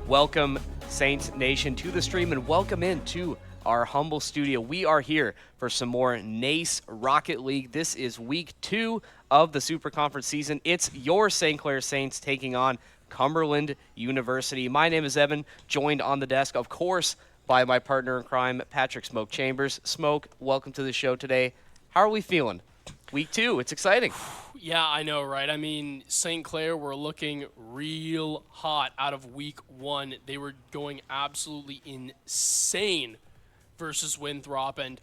Welcome, Saints Nation, to the stream, and welcome into our humble studio. We are here for some more NACE Rocket League. This is week 2 of the Super Conference season. It's your St. Clair Saints taking on Cumberland University. My name is Evan, joined on the desk, of course, by my partner in crime, Patrick Smoke Chambers. Smoke, welcome to the show today. How are we feeling? Week 2, it's exciting. Yeah, I know, right? I mean, St. Clair were looking real hot out of week 1. They were going absolutely insane versus Winthrop, and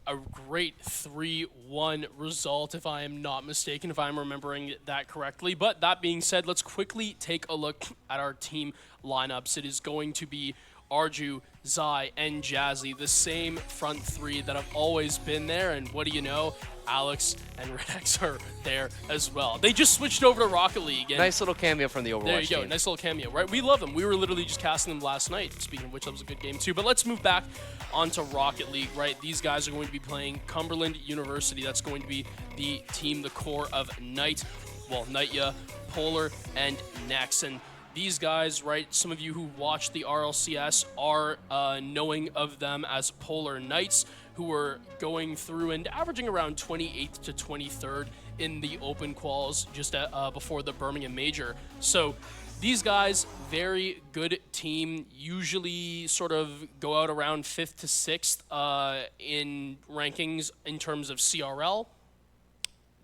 a great 3-1 result, if I am not mistaken, if I'm remembering that correctly. But that being said, let's quickly take a look at our team lineups. It is going to be Arju, Zai, and Jazzy, the same front three that have always been there. And what do you know? Alex and Rex are there as well. They just switched over to Rocket League. And nice little cameo from the Overwatch there you go, team. nice little cameo, right? We love them. We were literally just casting them last night, speaking of which, that was a good game too. But let's move back onto Rocket League, right? These guys are going to be playing Cumberland University. That's going to be the team, the core of Nightya, Polar, and Nex. And these guys, right, some of you who watch the RLCS are knowing of them as Polar Knights, who are going through and averaging around 28th to 23rd in the open quals just before the Birmingham Major. So these guys, very good team, usually sort of go out around 5th to 6th in rankings in terms of CRL.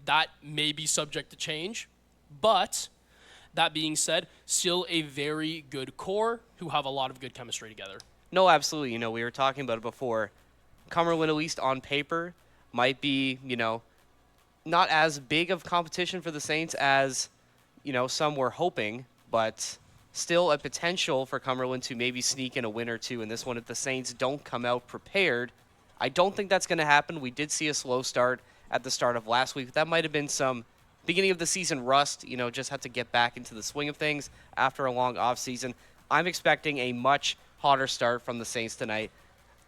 That may be subject to change, but that being said, still a very good core who have a lot of good chemistry together. No, absolutely. You know, we were talking about it before. Cumberland, at least on paper, might be, not as big of competition for the Saints as, some were hoping, but still a potential for Cumberland to maybe sneak in a win or two in this one if the Saints don't come out prepared. I don't think that's going to happen. We did see a slow start at the start of last week. That might have been some beginning of the season rust, just had to get back into the swing of things after a long offseason. I'm expecting a much hotter start from the Saints tonight.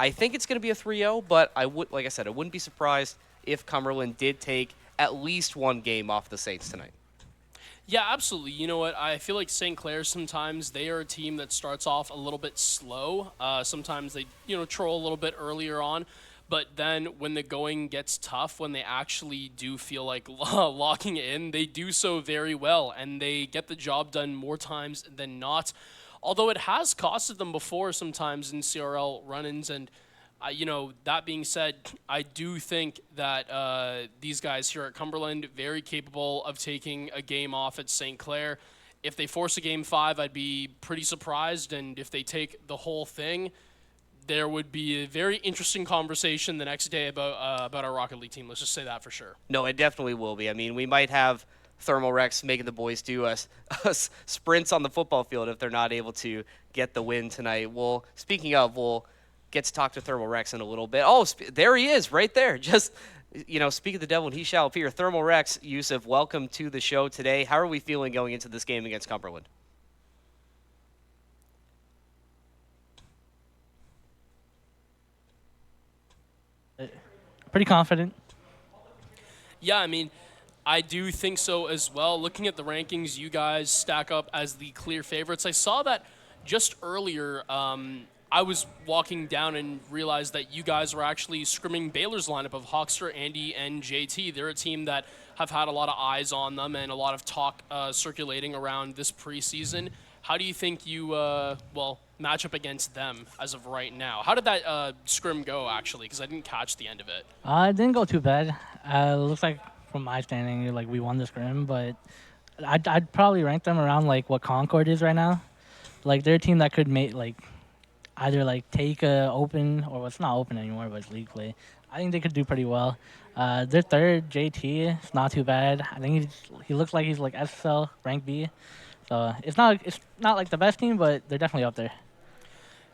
I think it's going to be a 3-0, but like I said, I wouldn't be surprised if Cumberland did take at least one game off the Saints tonight. Yeah, absolutely. You know what? I feel like St. Clair sometimes they are a team that starts off a little bit slow. Sometimes they, troll a little bit earlier on. But then when the going gets tough, when they actually do feel like locking in, they do so very well, and they get the job done more times than not. Although it has costed them before sometimes in CRL run-ins, and that being said, I do think that these guys here at Cumberland very capable of taking a game off at St. Clair. If they force a game 5, I'd be pretty surprised, and if they take the whole thing, there would be a very interesting conversation the next day about our Rocket League team. Let's just say that for sure. No, it definitely will be. I mean, we might have Thermal Rex making the boys do us sprints on the football field if they're not able to get the win tonight. Well, speaking of, we'll get to talk to Thermal Rex in a little bit. Oh, there he is right there. Just, speak of the devil and he shall appear. Thermal Rex, Yusuf, welcome to the show today. How are we feeling going into this game against Cumberland? Pretty confident. Yeah, I mean, I do think so as well. Looking at the rankings, you guys stack up as the clear favorites. I saw that just earlier. I was walking down and realized that you guys were actually scrimming Baylor's lineup of Hawkster, Andy, and JT. They're a team that have had a lot of eyes on them and a lot of talk circulating around this preseason. How do you think you, match up against them as of right now? How did that scrim go, actually? Because I didn't catch the end of it. It didn't go too bad. Looks like, from my standing, we won the scrim, but I'd probably rank them around, what Concord is right now. They're a team that could make, either, take a open, or it's not open anymore, but it's league play. I think they could do pretty well. Their third, JT, it's not too bad. I think he looks like he's, SSL, rank B. So it's not the best team, but they're definitely up there.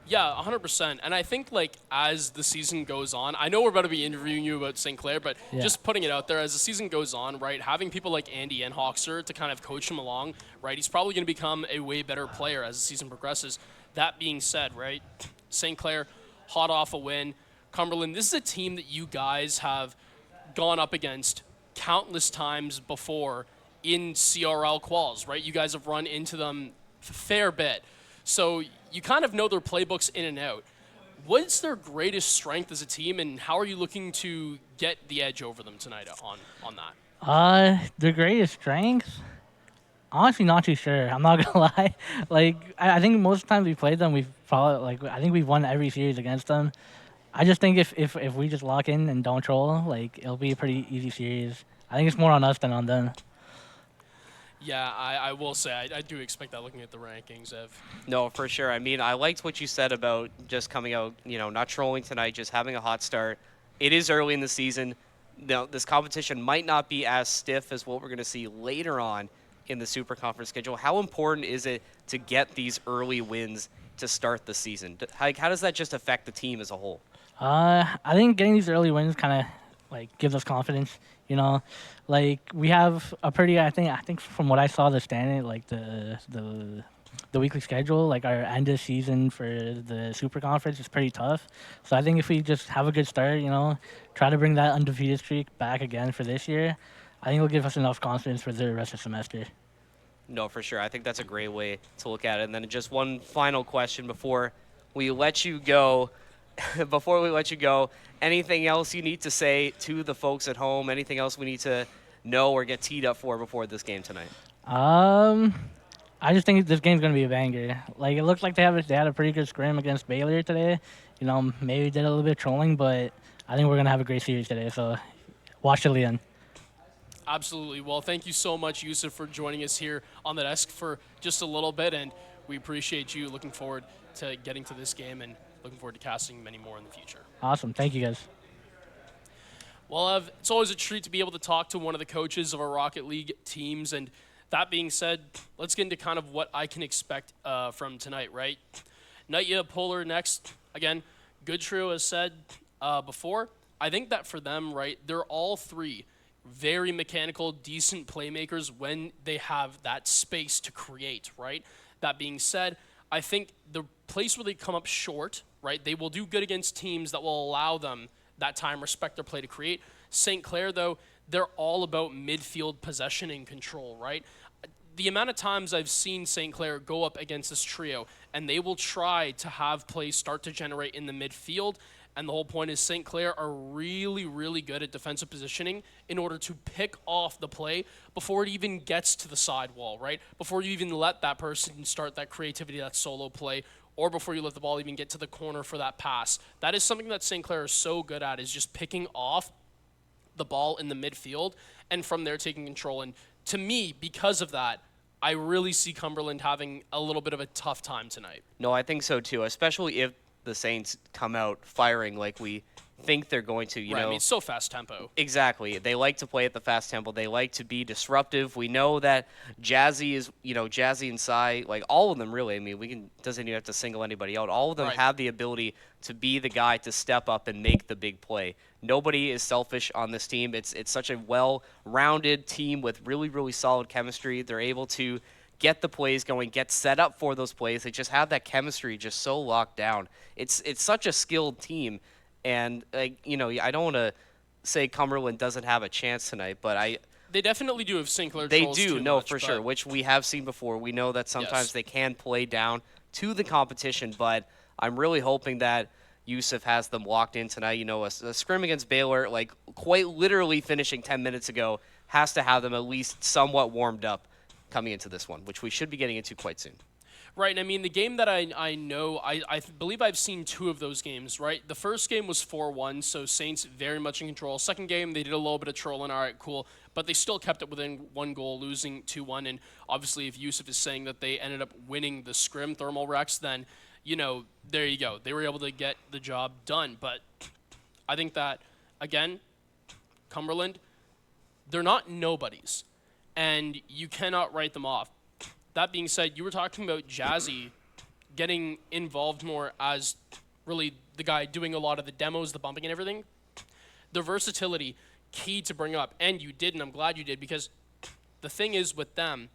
Yeah, 100%. And I think, as the season goes on, I know we're about to be interviewing you about St. Clair, but just putting it out there, as the season goes on, right, having people like Andy and Hawkster to kind of coach him along, right, he's probably going to become a way better player as the season progresses. That being said, right, St. Clair, hot off a win. Cumberland, this is a team that you guys have gone up against countless times before in CRL quals, right? You guys have run into them a fair bit. So you kind of know their playbooks in and out. What's their greatest strength as a team, and how are you looking to get the edge over them tonight on that? Their greatest strength? Honestly, not too sure. I'm not gonna lie. Like, I think most of the times we played them, we've probably I think we've won every series against them. I just think if we just lock in and don't troll, like it'll be a pretty easy series. I think it's more on us than on them. Yeah, I will say I do expect that looking at the rankings, Ev. No, for sure. I mean, I liked what you said about just coming out, not trolling tonight, just having a hot start. It is early in the season. Now, this competition might not be as stiff as what we're going to see later on in the Super Conference schedule. How important is it to get these early wins to start the season? How does that just affect the team as a whole? I think getting these early wins kind of like gives us confidence. Like we have a pretty. I think from what I saw, the standing, like the weekly schedule, like our end of season for the Super Conference is pretty tough. So I think if we just have a good start, try to bring that undefeated streak back again for this year, I think it'll give us enough confidence for the rest of the semester. No, for sure. I think that's a great way to look at it. And then just one final question before we let you go. Anything else you need to say to the folks at home? Anything else we need to know or get teed up for before this game tonight? I just think this game's gonna be a banger. Like it looks like they had a pretty good scrim against Baylor today. Maybe did a little bit of trolling, but I think we're gonna have a great series today. So watch till the end. Absolutely. Well, thank you so much, Yusuf, for joining us here on the desk for just a little bit, and we appreciate you. Looking forward to getting to this game and looking forward to casting many more in the future. Awesome. Thank you, guys. Well, Ev, it's always a treat to be able to talk to one of the coaches of our Rocket League teams, and that being said, let's get into kind of what I can expect from tonight, right? Naya, Polar next. Again, good trio as said before. I think that for them, right, they're all three very mechanical, decent playmakers when they have that space to create, right? That being said, I think the place where they come up short, right, they will do good against teams that will allow them that time, respect their play to create. St. Clair, though, they're all about midfield possession and control, right? The amount of times I've seen St. Clair go up against this trio, and they will try to have plays start to generate in the midfield, and the whole point is St. Clair are really, really good at defensive positioning in order to pick off the play before it even gets to the sidewall, right? Before you even let that person start that creativity, that solo play, or before you let the ball even get to the corner for that pass. That is something that St. Clair is so good at, is just picking off the ball in the midfield and from there taking control. And to me, because of that, I really see Cumberland having a little bit of a tough time tonight. No, I think so too, especially if the Saints come out firing like we think they're going to. Right, I mean, it's so fast tempo. Exactly. They like to play at the fast tempo. They like to be disruptive. We know that Jazzy is, Jazzy and Sai, like all of them really. I mean, doesn't even have to single anybody out. All of them have the ability to be the guy to step up and make the big play. Nobody is selfish on this team. It's such a well-rounded team with really, really solid chemistry. They're able to get the plays going, get set up for those plays. They just have that chemistry just so locked down. It's such a skilled team. And, I don't want to say Cumberland doesn't have a chance tonight, but they definitely do have St. Clair They trolls do, too no, much, for sure, which we have seen before. We know that sometimes they can play down to the competition, but I'm really hoping that Yusuf has them locked in tonight. A scrim against Baylor, like quite literally finishing 10 minutes ago, has to have them at least somewhat warmed up coming into this one, which we should be getting into quite soon. Right, and I mean, the game that I know, I believe I've seen two of those games, right? The first game was 4-1, so Saints very much in control. Second game, they did a little bit of trolling, all right, cool, but they still kept it within one goal, losing 2-1, and obviously if Yusuf is saying that they ended up winning the scrim, Thermal Rex, then, there you go. They were able to get the job done, but I think that, again, Cumberland, they're not nobodies, and you cannot write them off. That being said, you were talking about Jazzy getting involved more as really the guy doing a lot of the demos, the bumping and everything. The versatility, key to bring up, and you did, and I'm glad you did, because the thing is with them,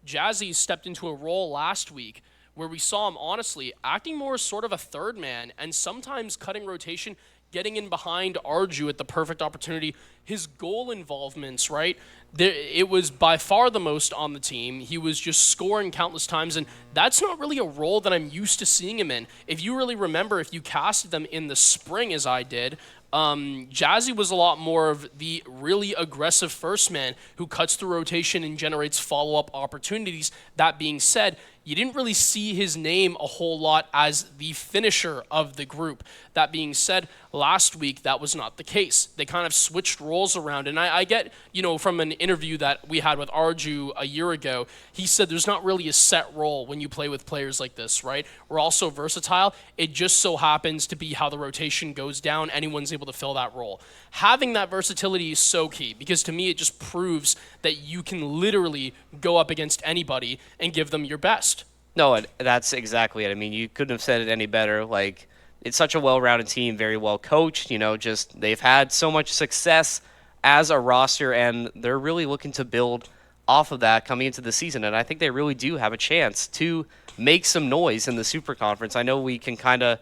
Jazzy stepped into a role last week where we saw him honestly acting more as sort of a third man and sometimes cutting rotation, getting in behind Arju at the perfect opportunity. His goal involvements, right? It was by far the most on the team. He was just scoring countless times, and that's not really a role that I'm used to seeing him in. If you really remember, if you casted them in the spring as I did, Jazzy was a lot more of the really aggressive first man who cuts through rotation and generates follow-up opportunities. That being said, you didn't really see his name a whole lot as the finisher of the group. That being said, last week that was not the case. They kind of switched roles around, and I get, from an interview that we had with Arju a year ago, he said there's not really a set role when you play with players like this, right? We're also versatile. It just so happens to be how the rotation goes down. Anyone's able to fill that role. Having that versatility is so key, because to me it just proves that you can literally go up against anybody and give them your best. No, that's exactly it. I mean, you couldn't have said it any better. Like, it's such a well-rounded team, very well coached. Just they've had so much success as a roster, and they're really looking to build off of that coming into the season. And I think they really do have a chance to make some noise in the Super Conference. I know we can kind of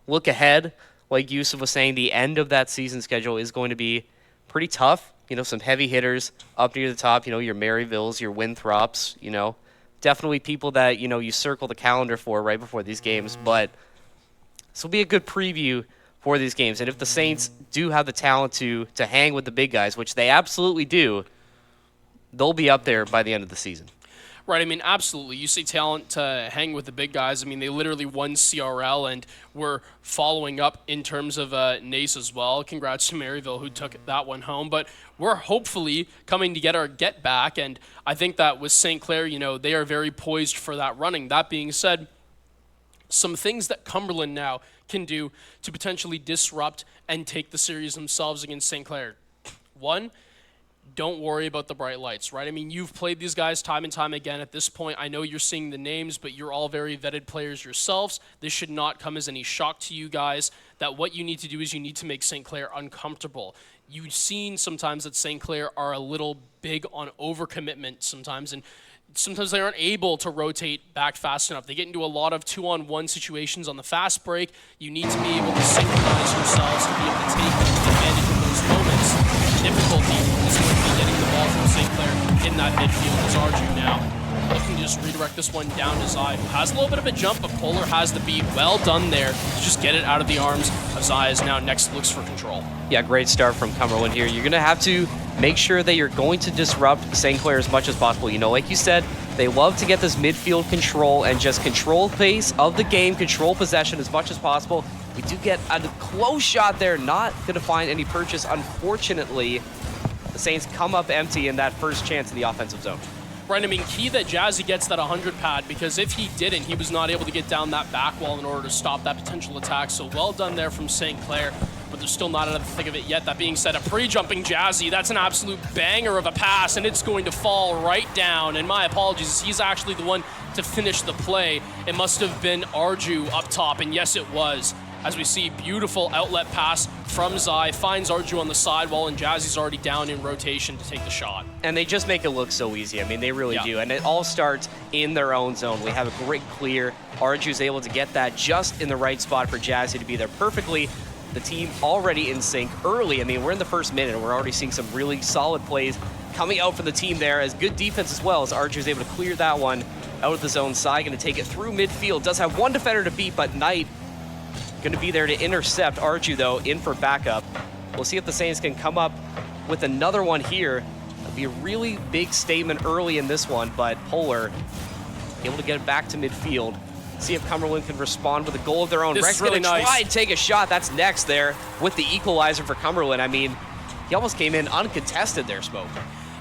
look ahead. Like Yusuf was saying, the end of that season schedule is going to be pretty tough. Some heavy hitters up near the top. Your Maryvilles, your Winthrops. Definitely people that you circle the calendar for right before these games. But this will be a good preview for these games. And if the Saints do have the talent to hang with the big guys, which they absolutely do, they'll be up there by the end of the season. Right, I mean, absolutely. You say talent to hang with the big guys. I mean, they literally won CRL and were following up in terms of NACE as well. Congrats to Maryville, who took that one home. But we're hopefully coming to get our get back, and I think that with St. Clair, they are very poised for that running. That being said, some things that Cumberland now can do to potentially disrupt and take the series themselves against St. Clair. One, don't worry about the bright lights, right? I mean, you've played these guys time and time again. At this point, I know you're seeing the names, but you're all very vetted players yourselves. This should not come as any shock to you guys that what you need to do is you need to make St. Clair uncomfortable. You've seen sometimes that St. Clair are a little big on overcommitment sometimes, and sometimes they aren't able to rotate back fast enough. They get into a lot of 2-on-1 situations on the fast break. You need to be able to synchronize yourselves to be able to take advantage of those moments. Difficulty is going to be getting the ball from St. Clair in that midfield as Arju now looking to just redirect this one down to Zai, who has a little bit of a jump, but Polar has the beat. Well done there to just get it out of the arms of Zai, as now next looks for control. Yeah, great start from Cumberland here. You're going to have to make sure that you're going to disrupt St. Clair as much as possible. Like you said, they love to get this midfield control and just control pace of the game, control possession as much as possible. We do get a close shot there, not going to find any purchase. Unfortunately, the Saints come up empty in that first chance in the offensive zone. Right, I mean, key that Jazzy gets that 100 pad, because if he didn't, he was not able to get down that back wall in order to stop that potential attack. So well done there from St. Clair, but they're still not out of the thick of it yet. That being said, a pre-jumping Jazzy, that's an absolute banger of a pass, and it's going to fall right down. And my apologies, he's actually the one to finish the play. It must have been Arju up top, and yes, it was. As we see, beautiful outlet pass from Zai, finds Arju on the sidewall, and Jazzy's already down in rotation to take the shot. And they just make it look so easy. I mean, they really do. And it all starts in their own zone. We have a great clear. Arju's able to get that just in the right spot for Jazzy to be there perfectly. The team already in sync early. I mean, we're in the first minute, and we're already seeing some really solid plays coming out for the team there, as good defense as well, as Arju's able to clear that one out of the zone. Zai going to take it through midfield. Does have one defender to beat, but Knight going to be there to intercept. Arju, though, in for backup. We'll see if the Saints can come up with another one here. It'll be a really big statement early in this one, but Polar able to get it back to midfield. See if Cumberland can respond with a goal of their own. This Rex is really gonna nice. try and take a shot. That's next there with the equalizer for Cumberland. I mean, he almost came in uncontested there, Smoke.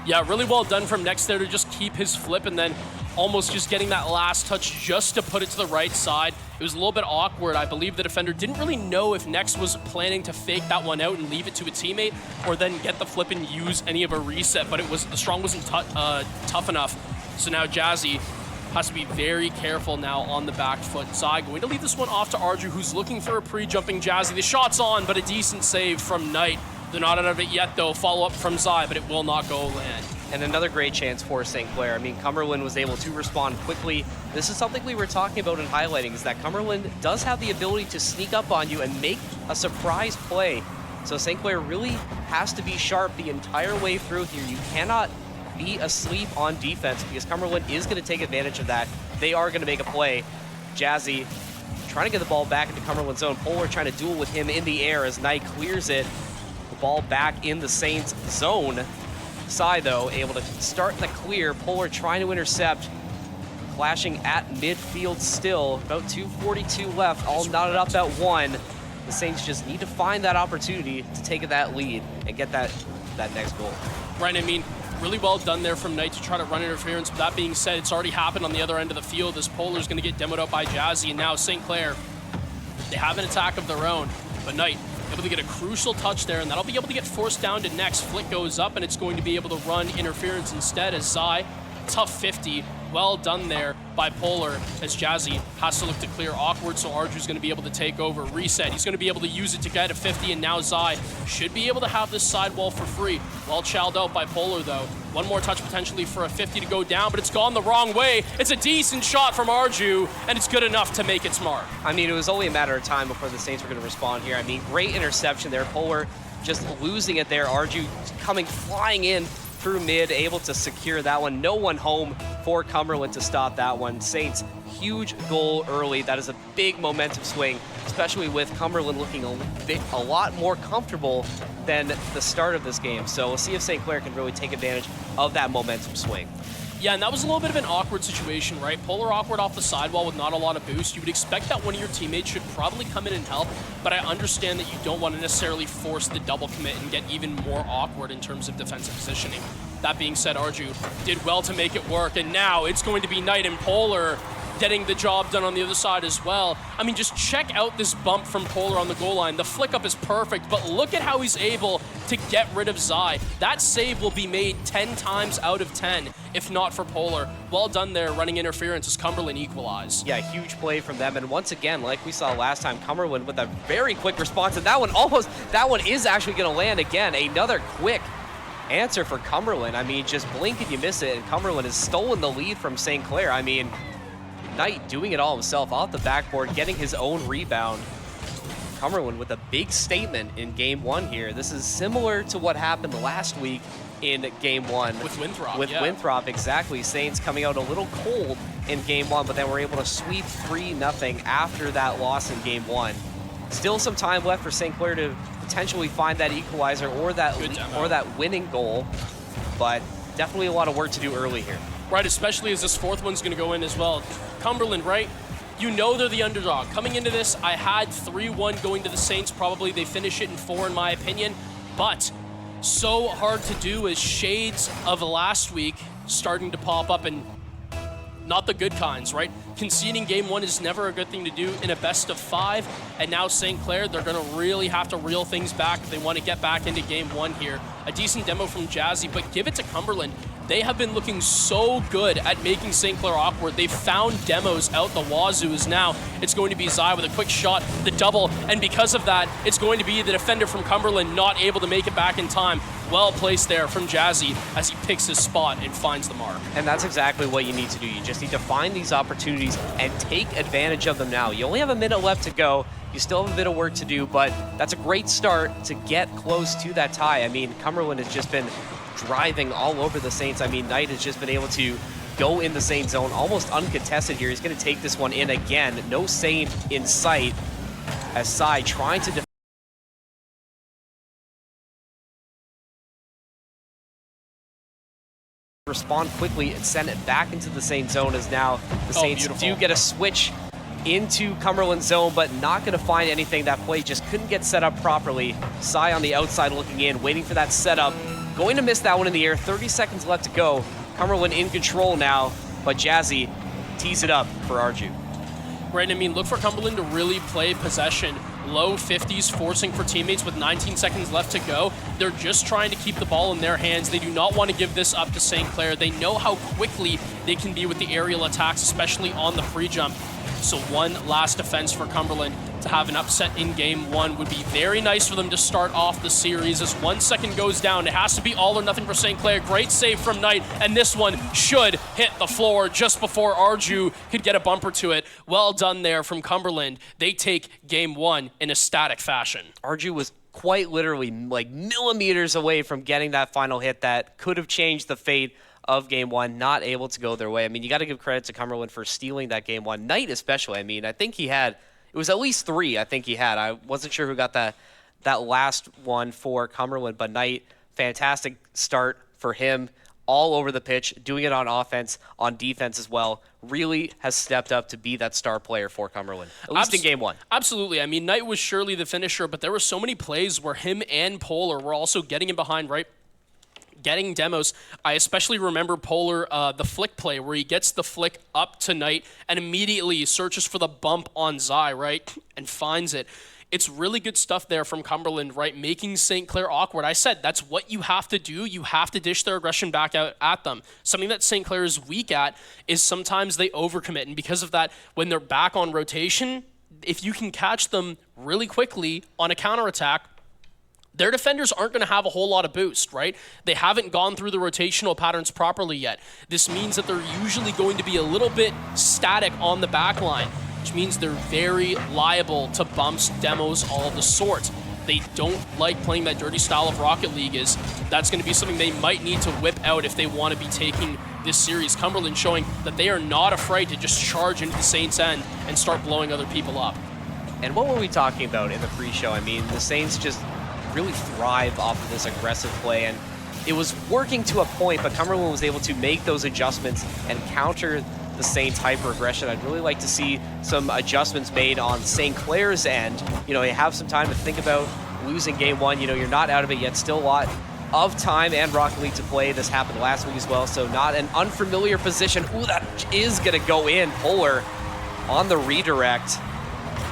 Yeah, really well done from Next there to just keep his flip and then almost just getting that last touch just to put it to the right side. It was a little bit awkward. I believe the defender didn't really know if Next was planning to fake that one out and leave it to a teammate or then get the flip and use any of a reset, but the strong wasn't tough enough. So now Jazzy has to be very careful now on the back foot. Zai going to leave this one off to Arju, who's looking for a pre-jumping Jazzy. The shot's on, but a decent save from Knight. They're not out of it yet, though. Follow-up from Zai, but it will not go land. And another great chance for St. Clair. I mean, Cumberland was able to respond quickly. This is something we were talking about and highlighting, is that Cumberland does have the ability to sneak up on you and make a surprise play. So St. Clair really has to be sharp the entire way through here. You cannot be asleep on defense because Cumberland is going to take advantage of that. They are going to make a play. Jazzy trying to get the ball back into Cumberland's zone. Polar trying to duel with him in the air as Knight clears it. The ball back in the Saints zone. Sai, though, able to start the clear. Polar trying to intercept. Flashing at midfield still. About 2:42 left. All knotted up at 1. The Saints just need to find that opportunity to take that lead and get that next goal. Right, I mean, really well done there from Knight to try to run interference. But that being said, it's already happened on the other end of the field as Polar's going to get demoed out by Jazzy. And now St. Clair, they have an attack of their own. But Knight able to get a crucial touch there, and that'll be able to get forced down to next. Flick goes up, and it's going to be able to run interference instead as Zai, tough 50. Well done there by Polar as Jazzy has to look to clear awkward, so Arju's going to be able to take over. Reset. He's going to be able to use it to get a 50, and now Zai should be able to have this sidewall for free. Well chowed out by Polar, though. One more touch potentially for a 50 to go down, but it's gone the wrong way. It's a decent shot from Arju, and it's good enough to make its mark. I mean, it was only a matter of time before the Saints were going to respond here. I mean, great interception there. Polar just losing it there. Arju coming flying in through mid, able to secure that one. No one home for Cumberland to stop that one. Saints, huge goal early. That is a big momentum swing, especially with Cumberland looking a lot more comfortable than the start of this game. So we'll see if St. Clair can really take advantage of that momentum swing. Yeah, and that was a little bit of an awkward situation, right? Polar awkward off the sidewall with not a lot of boost. You would expect that one of your teammates should probably come in and help, but I understand that you don't want to necessarily force the double commit and get even more awkward in terms of defensive positioning. That being said, Arju did well to make it work, and now it's going to be Knight and Polar getting the job done on the other side as well. I mean, just check out this bump from Polar on the goal line. The flick up is perfect, but look at how he's able to get rid of Zai. That save will be made 10 times out of 10, if not for Polar. Well done there, running interference as Cumberland equalize. Yeah, huge play from them. And once again, like we saw last time, Cumberland with a very quick response. And that one is actually going to land again. Another quick answer for Cumberland. I mean, just blink and you miss it, and Cumberland has stolen the lead from St. Clair. I mean, Knight doing it all himself off the backboard, getting his own rebound. Cumberland with a big statement in game 1 here. This is similar to what happened last week in game 1. With Winthrop, With Winthrop, exactly. Saints coming out a little cold in game 1, but then were able to sweep 3-0 after that loss in game 1. Still some time left for St. Clair to potentially find that equalizer or that winning goal, but definitely a lot of work to do early here. Right, especially as this fourth one's going to go in as well. Cumberland, right? You know they're the underdog. Coming into this, I had 3-1 going to the Saints. Probably they finish it in 4 in my opinion. But so hard to do as shades of last week starting to pop up, and not the good kinds, right? Conceding game 1 is never a good thing to do in a best of 5. And now St. Clair, they're going to really have to reel things back if they want to get back into game 1 here. A decent demo from Jazzy, but give it to Cumberland. They have been looking so good at making St. Clair awkward. They've found demos out the wazoos now. It's going to be Zai with a quick shot, the double, and because of that, it's going to be the defender from Cumberland not able to make it back in time. Well placed there from Jazzy as he picks his spot and finds the mark. And that's exactly what you need to do. You just need to find these opportunities and take advantage of them now. You only have a minute left to go. You still have a bit of work to do, but that's a great start to get close to that tie. I mean, Cumberland has just been driving all over the Saints. I mean, Knight has just been able to go in the Saint zone almost uncontested here. He's going to take this one in again. No Saint in sight as Sai trying to respond quickly and send it back into the Saint zone, as now the Saints do get a switch into Cumberland zone, but not going to find anything. That play just couldn't get set up properly. Sai on the outside looking in, waiting for that setup. Going to miss that one in the air. 30 seconds left to go. Cumberland in control now, but Jazzy tees it up for Arju. Right, I mean, look for Cumberland to really play possession. Low 50s, forcing for teammates with 19 seconds left to go. They're just trying to keep the ball in their hands. They do not want to give this up to St. Clair. They know how quickly they can be with the aerial attacks, especially on the free jump. So one last defense for Cumberland to have an upset in game one. Would be very nice for them to start off the series. As 1 second goes down, it has to be all or nothing for St. Clair. Great save from Knight, and this one should hit the floor just before Arju could get a bumper to it. Well done there from Cumberland. They take game one in a static fashion. Arju was quite literally like millimeters away from getting that final hit that could have changed the fate of game one, not able to go their way. I mean, you got to give credit to Cumberland for stealing that game one. Knight especially, I mean, I think he had, it was at least 3 I think he had. I wasn't sure who got that last one for Cumberland, but Knight, fantastic start for him. All over the pitch, doing it on offense, on defense as well, really has stepped up to be that star player for Cumberland, at least in game one. Absolutely. I mean, Knight was surely the finisher, but there were so many plays where him and Polar were also getting in behind, right? Getting demos. I especially remember Polar, the flick play, where he gets the flick up to Knight and immediately searches for the bump on Zai, right? And finds it. It's really good stuff there from Cumberland, right? Making St. Clair awkward. I said that's what you have to do. You have to dish their aggression back out at them. Something that St. Clair is weak at is sometimes they overcommit. And because of that, when they're back on rotation, if you can catch them really quickly on a counterattack, their defenders aren't going to have a whole lot of boost, right? They haven't gone through the rotational patterns properly yet. This means that they're usually going to be a little bit static on the back line, which means they're very liable to bumps, demos, all of the sorts. They don't like playing that dirty style of Rocket League. That's going to be something they might need to whip out if they want to be taking this series. Cumberland showing that they are not afraid to just charge into the Saints' end and start blowing other people up. And what were we talking about in the pre-show? I mean, the Saints just really thrive off of this aggressive play, and it was working to a point, but Cumberland was able to make those adjustments and counter the Saints' hyper-aggression. I'd really like to see some adjustments made on St. Clair's end. You know, you have some time to think about losing game one. You know, you're not out of it yet. Still a lot of time and Rocket League to play. This happened last week as well, so not an unfamiliar position. Ooh, that is going to go in. Polar on the redirect.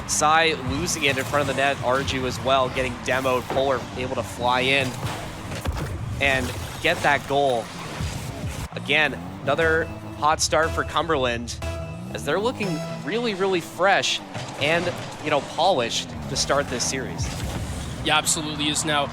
Sai losing it in front of the net. Arju as well getting demoed. Polar able to fly in and get that goal. Again, another hot start for Cumberland as they're looking really, really fresh and, you know, polished to start this series. Yeah, absolutely is. Now,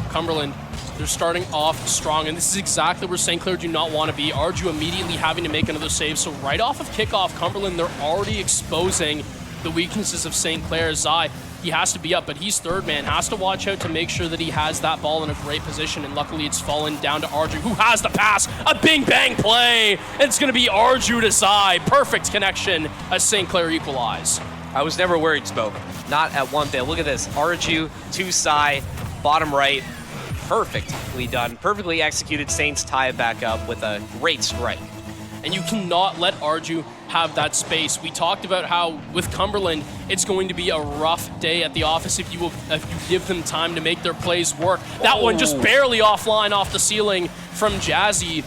Cumberland, they're starting off strong, and this is exactly where St. Clair do not want to be. Arju immediately having to make another save. So right off of kickoff, Cumberland, they're already exposing the weaknesses of St. Clair. Zai, he has to be up, but he's third man, has to watch out to make sure that he has that ball in a great position, and luckily it's fallen down to Arju, who has the pass, a bing bang play, and it's going to be Arju to Zai. Perfect connection as St. Clair equalize. I was never worried, Spoke. Not at one bit. Look at this. Arju to Sai, bottom right. Perfectly done. Perfectly executed. Saints tie it back up with a great strike. And you cannot let Arju have that space. We talked about how with Cumberland, it's going to be a rough day at the office if you give them time to make their plays work. That one just barely offline off the ceiling from Jazzy.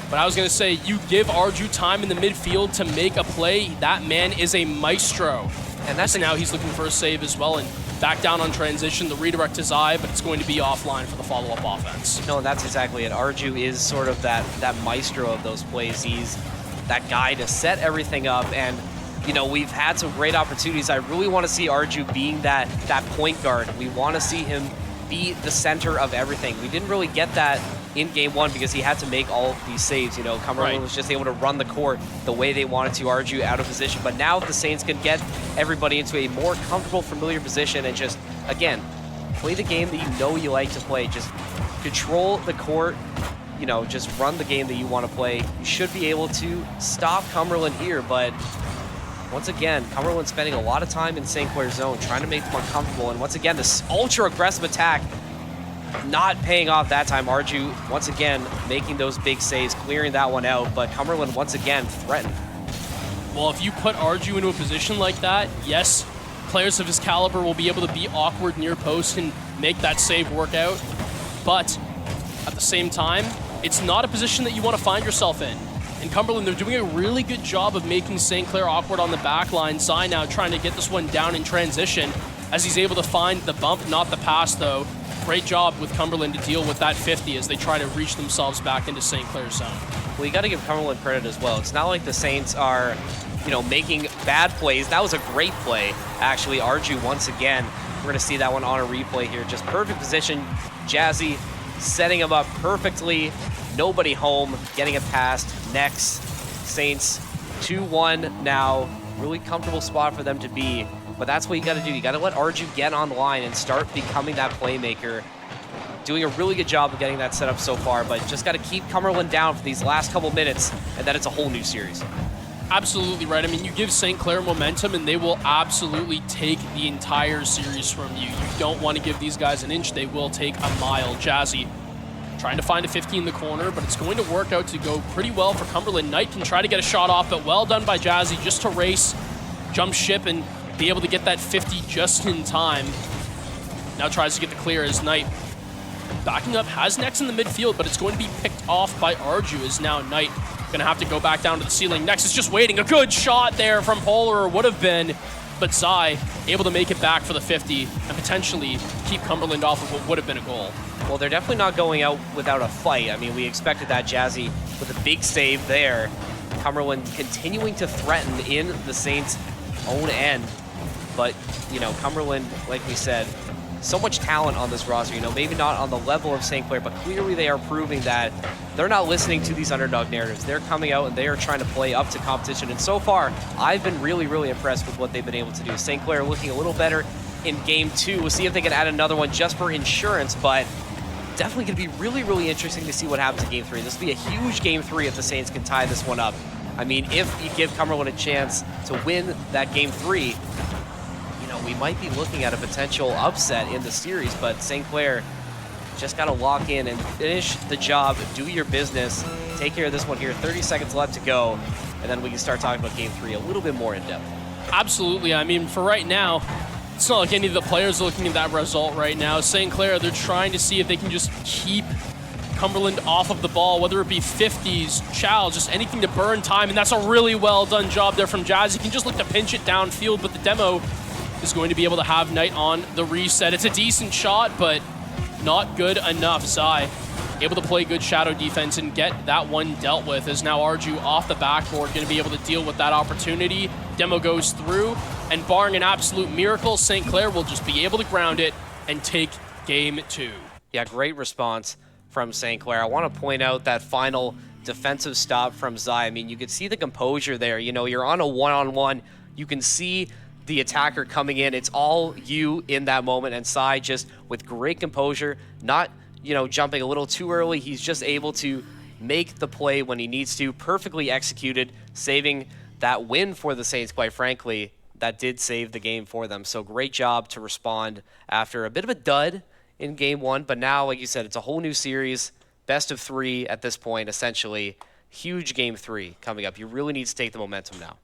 But I was going to say, you give Arju time in the midfield to make a play. That man is a maestro. And that's now he's looking for a save as well. And back down on transition, the redirect is Zai, but it's going to be offline for the follow-up offense. No, that's exactly it. Arju is sort of that maestro of those plays. He's that guy to set everything up, and you know, we've had some great opportunities. I really want to see Arju being that point guard. We want to see him be the center of everything. We didn't really get that in game one because he had to make all of these saves. You know, Cumberland was just able to run the court the way they wanted to. Arju out of position, but now if the Saints can get everybody into a more comfortable, familiar position and just, again, play the game that you know you like to play, just control the court, you know, just run the game that you want to play, you should be able to stop Cumberland here. But once again, Cumberland spending a lot of time in St. Clair's zone, trying to make them uncomfortable. And once again, this ultra-aggressive attack not paying off that time. Arju, once again, making those big saves, clearing that one out. But Cumberland, once again, threatened. Well, if you put Arju into a position like that, yes, players of his caliber will be able to be awkward near post and make that save work out. But at the same time, it's not a position that you want to find yourself in. And Cumberland, they're doing a really good job of making St. Clair awkward on the back line. Zai now trying to get this one down in transition as he's able to find the bump, not the pass, though. Great job with Cumberland to deal with that 50 as they try to reach themselves back into St. Clair's zone. Well, you got to give Cumberland credit as well. It's not like the Saints are, you know, making bad plays. That was a great play, actually. Arju once again. We're going to see that one on a replay here. Just perfect position. Jazzy setting him up perfectly. Nobody home, getting it past. Next, Saints 2-1 now. Really comfortable spot for them to be. But that's what you got to do. You got to let Arju get on the line and start becoming that playmaker. Doing a really good job of getting that set up so far, but just got to keep Cumberland down for these last couple minutes, and then it's a whole new series. Absolutely right. I mean, you give St. Clair momentum, and they will absolutely take the entire series from you. You don't want to give these guys an inch. They will take a mile. Jazzy trying to find a 50 in the corner, but it's going to work out to go pretty well for Cumberland. Knight can try to get a shot off, but well done by Jazzy just to race, jump ship, and be able to get that 50 just in time. Now tries to get the clear as Knight backing up, has Nex in the midfield, but it's going to be picked off by Arju as now Knight going to have to go back down to the ceiling. Nex is just waiting. A good shot there from Polar would have been, but Zai able to make it back for the 50 and potentially keep Cumberland off of what would have been a goal. Well, they're definitely not going out without a fight. I mean, we expected that. Jazzy with a big save there. Cumberland continuing to threaten in the Saints' own end. But, you know, Cumberland, like we said, so much talent on this roster, you know, maybe not on the level of St. Clair, but clearly they are proving that they're not listening to these underdog narratives. They're coming out and they are trying to play up to competition. And so far, I've been really, really impressed with what they've been able to do. St. Clair looking a little better in game 2. We'll see if they can add another one just for insurance, but definitely going to be really, really interesting to see what happens in game 3. This will be a huge game 3 if the Saints can tie this one up. I mean, if you give Cumberland a chance to win that game 3, we might be looking at a potential upset in the series, but St. Clair just got to lock in and finish the job, do your business, take care of this one here. 30 seconds left to go, and then we can start talking about game 3 a little bit more in depth. Absolutely. I mean, for right now, it's not like any of the players are looking at that result right now. St. Clair, they're trying to see if they can just keep Cumberland off of the ball, whether it be 50s, Chow, just anything to burn time, and that's a really well done job there from Jazz. He can just look to pinch it downfield, but the demo is going to be able to have Knight on the reset. It's a decent shot, but not good enough. Zai able to play good shadow defense and get that one dealt with, as now Arju off the backboard, going to be able to deal with that opportunity. Demo goes through, and barring an absolute miracle, St. Clair will just be able to ground it and take game 2. Yeah, great response from St. Clair. I want to point out that final defensive stop from Zai. I mean, you could see the composure there. You know, you're on a one-on-one. You can see the attacker coming in. It's all you in that moment, and Sai just with great composure, not, you know, jumping a little too early. He's just able to make the play when he needs to, perfectly executed, saving that win for the Saints, quite frankly. That did save the game for them. So great job to respond after a bit of a dud in game 1, but now, like you said, it's a whole new series, best of 3 at this point, essentially. Huge game 3 coming up. You really need to take the momentum now.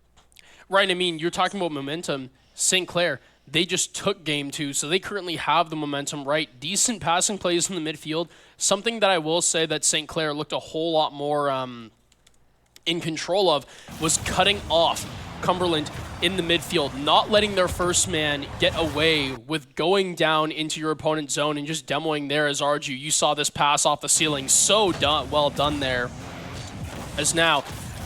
Right, I mean, you're talking about momentum. St. Clair, they just took game 2, so they currently have the momentum, right? Decent passing plays in the midfield. Something that I will say that St. Clair looked a whole lot more in control of was cutting off Cumberland in the midfield, not letting their first man get away with going down into your opponent's zone and just demoing there as Arju. You saw this pass off the ceiling. So well done there. As now,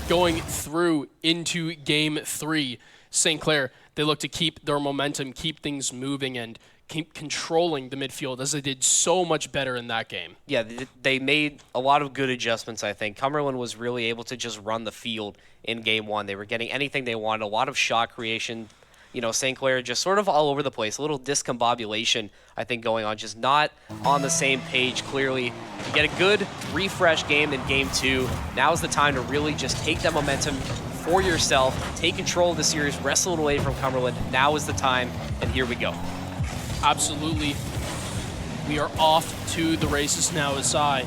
going through into game 3, St. Clair, they look to keep their momentum, keep things moving, and keep controlling the midfield as they did so much better in that game. Yeah, they made a lot of good adjustments, I think. Cumberland was really able to just run the field in game 1. They were getting anything they wanted, a lot of shot creation. You know, St. Clair just sort of all over the place, a little discombobulation, I think, going on, just not on the same page, clearly. You get a good refresh game in game 2. Now is the time to really just take that momentum for yourself, take control of the series, wrestle it away from Cumberland. Now is the time, and here we go. Absolutely. We are off to the races now as Zai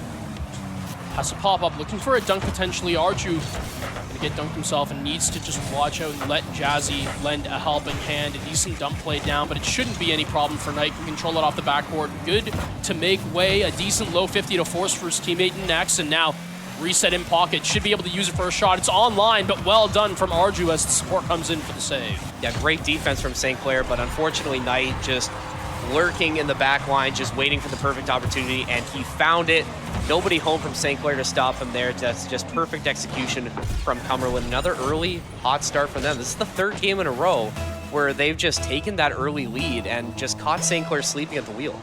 has to pop up, looking for a dunk potentially. Arju going to get dunked himself and needs to just watch out and let Jazzy lend a helping hand. A decent dump play down, but it shouldn't be any problem for Knight. Can control it off the backboard. Good to make way. A decent low 50 to force for his teammate Nex, and now reset in pocket. Should be able to use it for a shot. It's online, but well done from Arju as the support comes in for the save. Yeah, great defense from St. Clair, but unfortunately Knight just lurking in the back line, just waiting for the perfect opportunity, and he found it. Nobody home from St. Clair to stop him there. That's just perfect execution from Cumberland. Another early hot start for them. This is the third game in a row where they've just taken that early lead and just caught St. Clair sleeping at the wheel.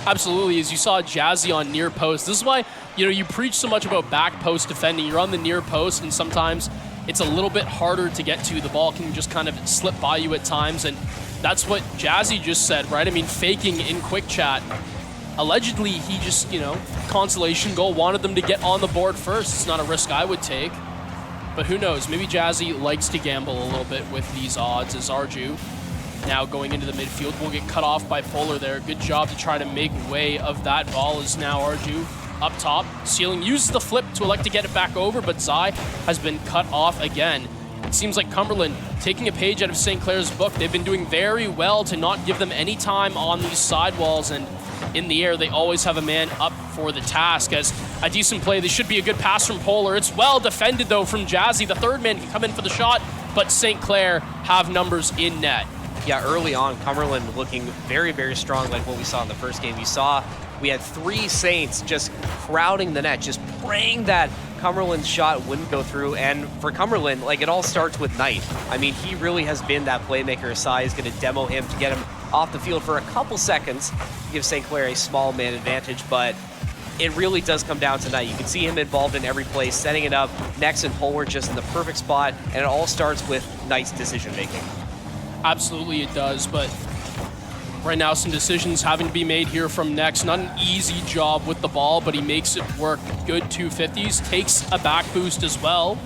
Absolutely, as you saw Jazzy on near post. This is why, you preach so much about back post defending. You're on the near post, and sometimes it's a little bit harder to get to. The ball can just kind of slip by you at times, and that's what Jazzy just said, right? I mean, faking in quick chat. Allegedly, he just, consolation goal, wanted them to get on the board first. It's not a risk I would take. But who knows? Maybe Jazzy likes to gamble a little bit with these odds, as Arju now going into the midfield will get cut off by Polar there. Good job to try to make way of that ball, as now Arju up top. Ceiling uses the flip to elect to get it back over, but Zai has been cut off again. It seems like Cumberland taking a page out of St. Clair's book. They've been doing very well to not give them any time on these sidewalls, and in the air, they always have a man up for the task. As a decent play, this should be a good pass from Polar. It's well defended, though, from Jazzy. The third man can come in for the shot, but St. Clair have numbers in net. Yeah, early on, Cumberland looking very, very strong like what we saw in the first game. You saw we had 3 Saints just crowding the net, just praying that Cumberland's shot wouldn't go through. And for Cumberland, it all starts with Knight. I mean, he really has been that playmaker. Asai is going to demo him to get him off the field for a couple seconds, give St. Clair a small man advantage, but it really does come down to Knight. You can see him involved in every play, setting it up. Next and Polar just in the perfect spot, and it all starts with Knight's decision-making. Absolutely it does, but right now some decisions having to be made here from Next. Not an easy job with the ball, but he makes it work. Good 250s, takes a back boost as well.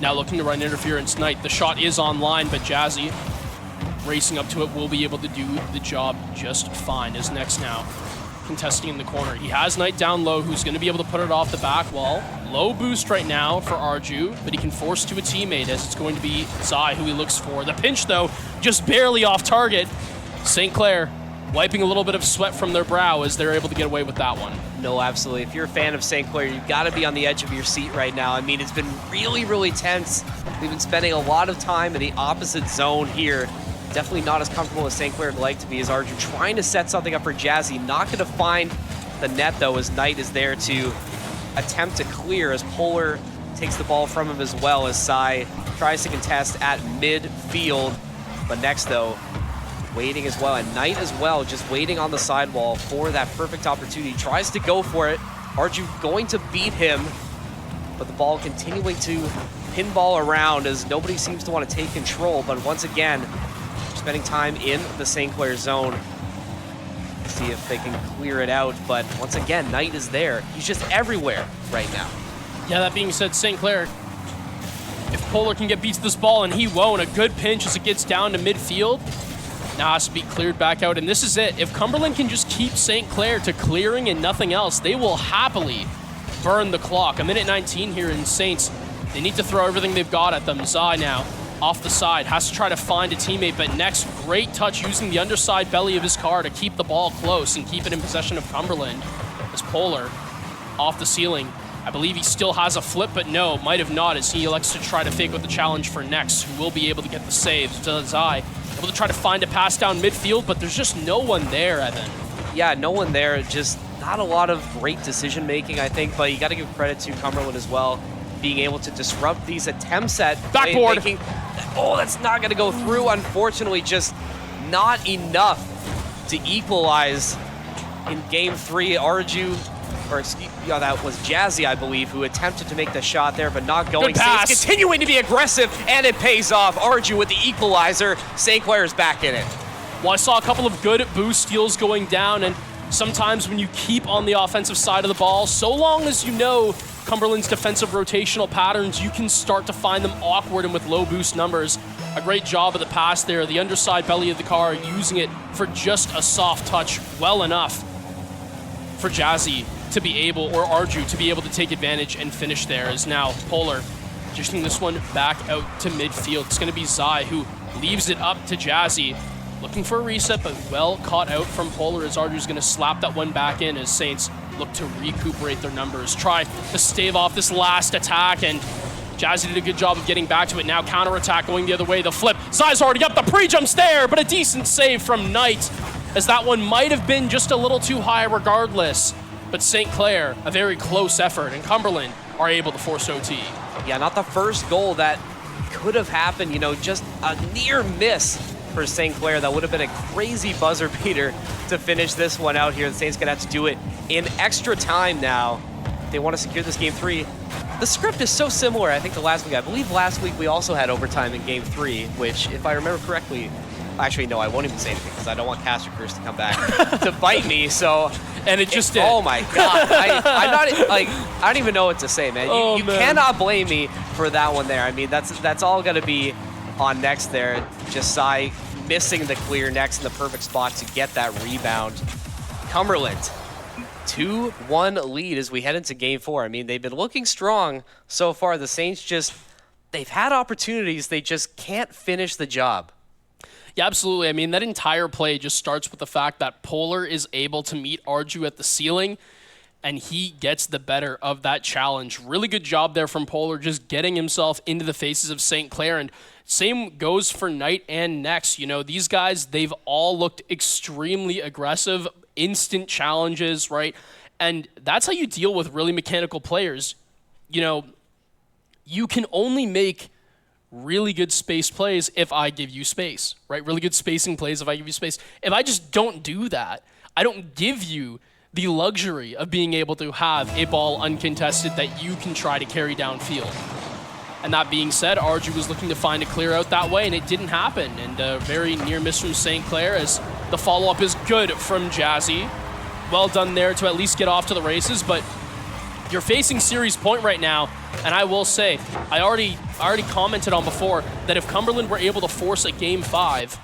Now looking to run interference. Knight, the shot is online, but Jazzy racing up to it will be able to do the job just fine. As Next now contesting in the corner. He has Knight down low, who's going to be able to put it off the back wall. Low boost right now for Arju, but he can force to a teammate, as it's going to be Zai who he looks for. The pinch, though, just barely off target. St. Clair wiping a little bit of sweat from their brow as they're able to get away with that one. No, absolutely. If you're a fan of St. Clair, you've got to be on the edge of your seat right now. I mean, it's been really, really tense. We've been spending a lot of time in the opposite zone here. Definitely not as comfortable as St. Clair would like to be, as Arju trying to set something up for Jazzy. Not going to find the net, though, as Knight is there to attempt to clear, as Polar takes the ball from him, as well as Sai tries to contest at midfield. But Next, though, waiting as well, and Knight as well, just waiting on the sidewall for that perfect opportunity. Tries to go for it. Arju going to beat him, but the ball continuing to pinball around as nobody seems to want to take control. But once again, spending time in the St. Clair zone. See if they can clear it out, but once again, Knight is there. He's just everywhere right now. Yeah, that being said, St. Clair, if Polar can get beat to this ball, and he won't, a good pinch as it gets down to midfield. Now has to be cleared back out, and this is it. If Cumberland can just keep St. Clair to clearing and nothing else, they will happily burn the clock. A minute 19 here in Saints. They need to throw everything they've got at them. Zai now off the side, has to try to find a teammate, but Next, great touch using the underside belly of his car to keep the ball close and keep it in possession of Cumberland. As Polar off the ceiling. I believe he still has a flip, but no, might have not, as he elects to try to fake with the challenge for Next, who will be able to get the save. Zai able to try to find a pass down midfield, but there's just no one there, Evan. Yeah, no one there. Just not a lot of great decision-making, I think, but you got to give credit to Cumberland as well, being able to disrupt these attempts at backboard. Oh, that's not going to go through. Unfortunately, just not enough to equalize in Game 3. Arju, that was Jazzy, I believe, who attempted to make the shot there, but not going. Good pass. Saints continuing to be aggressive, and it pays off. Arju with the equalizer. St. Clair is back in it. Well, I saw a couple of good boost steals going down, and sometimes when you keep on the offensive side of the ball, so long as you know Cumberland's defensive rotational patterns, you can start to find them awkward and with low boost numbers. A great job of the pass there. The underside belly of the car, using it for just a soft touch well enough for Jazzy to be able, or Arju to be able to take advantage and finish there. As now Polar dishing this one back out to midfield. It's going to be Zai who leaves it up to Jazzy. Looking for a reset, but well caught out from Polar, as Arju's going to slap that one back in as Saints look to recuperate their numbers. Try to stave off this last attack, and Jazzy did a good job of getting back to it. Now counterattack going the other way. The flip. Zai's already up. The pre-jump's there, but a decent save from Knight, as that one might have been just a little too high regardless. But St. Clair, a very close effort, and Cumberland are able to force OT. Yeah, not the first goal that could have happened, just a near miss for St. Clair. That would have been a crazy buzzer beater to finish this one out here. The Saints gonna have to do it in extra time now. They want to secure this game 3. The script is so similar, I think, to last week. I believe last week we also had overtime in game 3, which, if I remember correctly, actually, no, I won't even say anything because I don't want Caster Cruz to come back to bite me. So, and it just did. Oh my God, I'm not like I don't even know what to say, man. You Man. cannot blame me for that one there. I mean, that's all gonna be on next there. Just Sai missing the clear next in the perfect spot to get that rebound. Cumberland, 2-1 lead as we head into game 4. I mean, they've been looking strong so far. The Saints they've had opportunities, they just can't finish the job. Yeah, absolutely. I mean, that entire play just starts with the fact that Polar is able to meet Arju at the ceiling, and he gets the better of that challenge. Really good job there from Polar, just getting himself into the faces of St. Clair, and same goes for Knight and Nex. These guys, they've all looked extremely aggressive, instant challenges, right? And that's how you deal with really mechanical players. You can only make really good space plays if I give you space, right? Really good spacing plays if I give you space. If I just don't do that, I don't give you the luxury of being able to have a ball uncontested that you can try to carry downfield. And that being said, Arju was looking to find a clear out that way, and it didn't happen. And a very near miss from St. Clair as the follow-up is good from Jazzy. Well done there to at least get off to the races, but you're facing series point right now, and I will say, I already commented on before that if Cumberland were able to force a game 5,